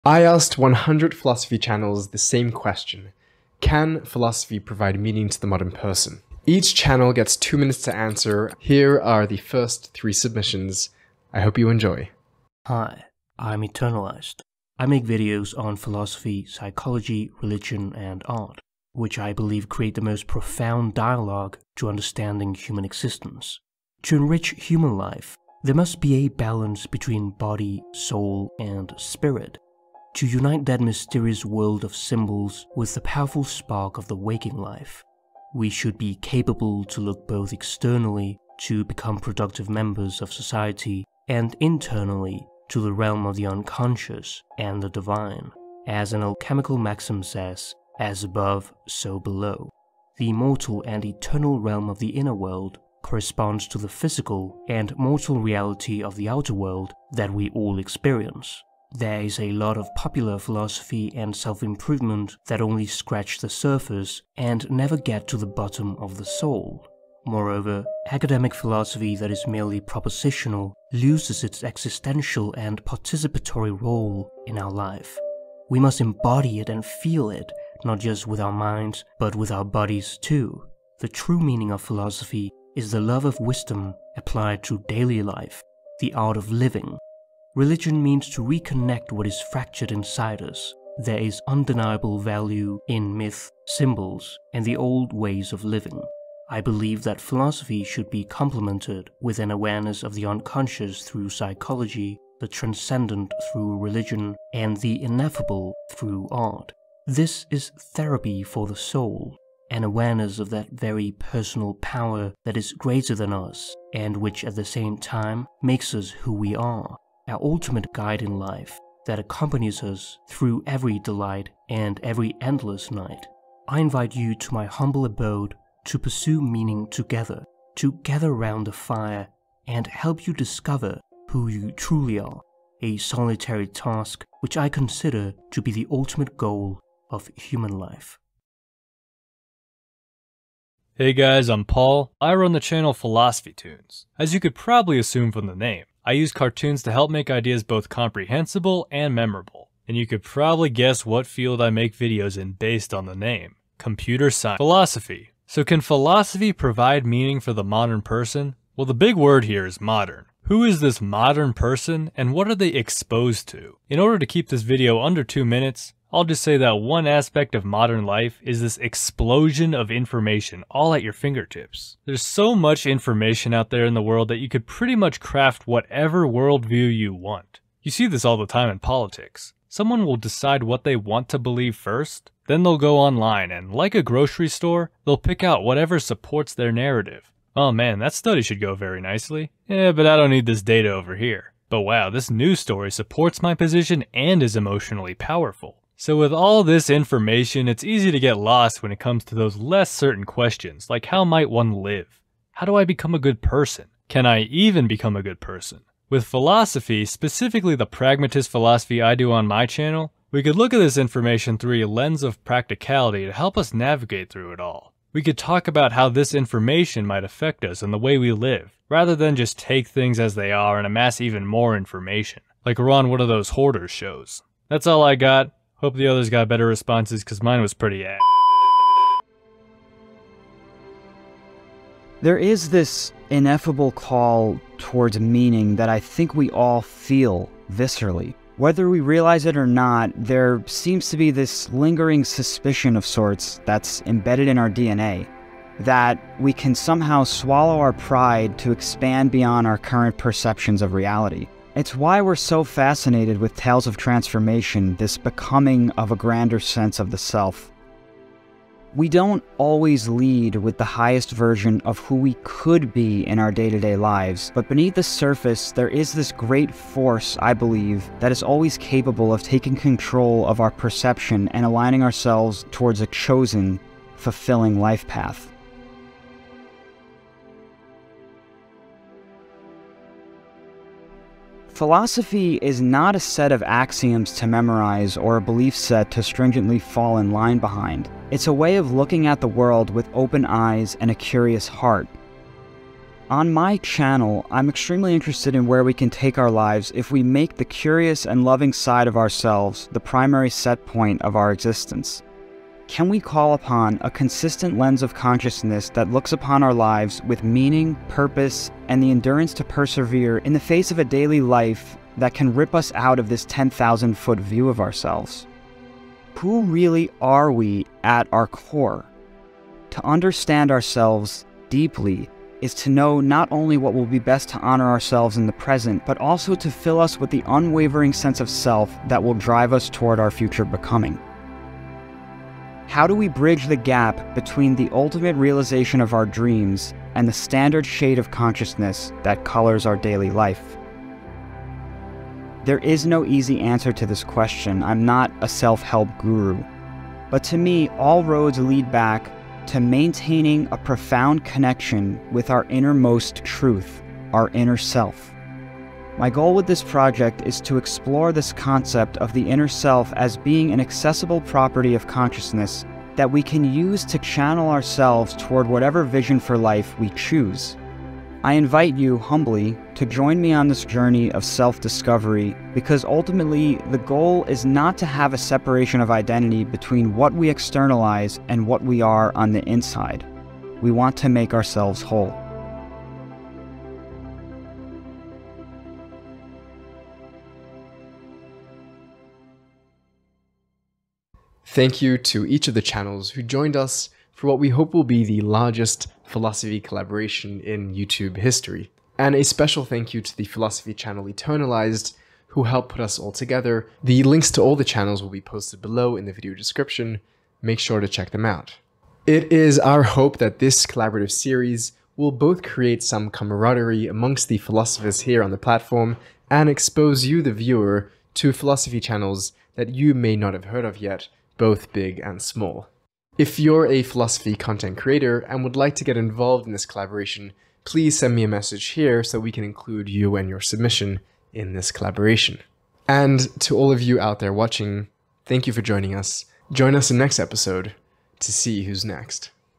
I asked 100 philosophy channels the same question: can philosophy provide meaning to the modern person? Each channel gets 2 minutes to answer. Here are the first 3 submissions. I hope you enjoy. Hi, I'm Eternalized. I make videos on philosophy, psychology, religion, and art, which I believe create the most profound dialogue to understanding human existence. To enrich human life, there must be a balance between body, soul, and spirit. To unite that mysterious world of symbols with the powerful spark of the waking life, we should be capable to look both externally to become productive members of society and internally to the realm of the unconscious and the divine. As an alchemical maxim says, as above, so below. The immortal and eternal realm of the inner world corresponds to the physical and mortal reality of the outer world that we all experience. There is a lot of popular philosophy and self-improvement that only scratch the surface and never get to the bottom of the soul. Moreover, academic philosophy that is merely propositional loses its existential and participatory role in our life. We must embody it and feel it, not just with our minds, but with our bodies too. The true meaning of philosophy is the love of wisdom applied to daily life, the art of living. Religion means to reconnect what is fractured inside us. There is undeniable value in myth, symbols, and the old ways of living. I believe that philosophy should be complemented with an awareness of the unconscious through psychology, the transcendent through religion, and the ineffable through art. This is therapy for the soul, an awareness of that very personal power that is greater than us, and which at the same time makes us who we are. Our ultimate guide in life that accompanies us through every delight and every endless night. I invite you to my humble abode to pursue meaning together, to gather round the fire and help you discover who you truly are, a solitary task which I consider to be the ultimate goal of human life. Hey guys, I'm Paul. I run the channel Philosophy Tunes. As you could probably assume from the name, I use cartoons to help make ideas both comprehensible and memorable. And you could probably guess what field I make videos in based on the name: computer science. Philosophy. So can philosophy provide meaning for the modern person? Well, the big word here is modern. Who is this modern person and what are they exposed to? In order to keep this video under 2 minutes, I'll just say that one aspect of modern life is this explosion of information all at your fingertips. There's so much information out there in the world that you could pretty much craft whatever worldview you want. You see this all the time in politics. Someone will decide what they want to believe first, then they'll go online and, like a grocery store, they'll pick out whatever supports their narrative. Oh man, that study should go very nicely. Yeah, but I don't need this data over here. But wow, this news story supports my position and is emotionally powerful. So with all this information, it's easy to get lost when it comes to those less certain questions, like how might one live? How do I become a good person? Can I even become a good person? With philosophy, specifically the pragmatist philosophy I do on my channel, we could look at this information through a lens of practicality to help us navigate through it all. We could talk about how this information might affect us and the way we live, rather than just take things as they are and amass even more information, like we're on one of those hoarders shows. That's all I got. Hope the others got better responses because mine was pretty ass. There is this ineffable call towards meaning that I think we all feel viscerally. Whether we realize it or not, there seems to be this lingering suspicion of sorts that's embedded in our DNA, that we can somehow swallow our pride to expand beyond our current perceptions of reality. It's why we're so fascinated with tales of transformation, this becoming of a grander sense of the self. We don't always lead with the highest version of who we could be in our day-to-day lives, but beneath the surface there is this great force, I believe, that is always capable of taking control of our perception and aligning ourselves towards a chosen, fulfilling life path. Philosophy is not a set of axioms to memorize or a belief set to stringently fall in line behind. It's a way of looking at the world with open eyes and a curious heart. On my channel, I'm extremely interested in where we can take our lives if we make the curious and loving side of ourselves the primary set point of our existence. Can we call upon a consistent lens of consciousness that looks upon our lives with meaning, purpose, and the endurance to persevere in the face of a daily life that can rip us out of this 10,000-foot view of ourselves? Who really are we at our core? To understand ourselves deeply is to know not only what will be best to honor ourselves in the present, but also to fill us with the unwavering sense of self that will drive us toward our future becoming. How do we bridge the gap between the ultimate realization of our dreams and the standard shade of consciousness that colors our daily life? There is no easy answer to this question. I'm not a self-help guru. But to me, all roads lead back to maintaining a profound connection with our innermost truth, our inner self. My goal with this project is to explore this concept of the inner self as being an accessible property of consciousness that we can use to channel ourselves toward whatever vision for life we choose. I invite you humbly to join me on this journey of self-discovery, because ultimately the goal is not to have a separation of identity between what we externalize and what we are on the inside. We want to make ourselves whole. Thank you to each of the channels who joined us for what we hope will be the largest philosophy collaboration in YouTube history. And a special thank you to the philosophy channel Eternalized, who helped put us all together. The links to all the channels will be posted below in the video description. Make sure to check them out. It is our hope that this collaborative series will both create some camaraderie amongst the philosophers here on the platform and expose you, the viewer, to philosophy channels that you may not have heard of yet, both big and small. If you're a philosophy content creator and would like to get involved in this collaboration, please send me a message here so we can include you and your submission in this collaboration. And to all of you out there watching, thank you for joining us. Join us in the next episode to see who's next.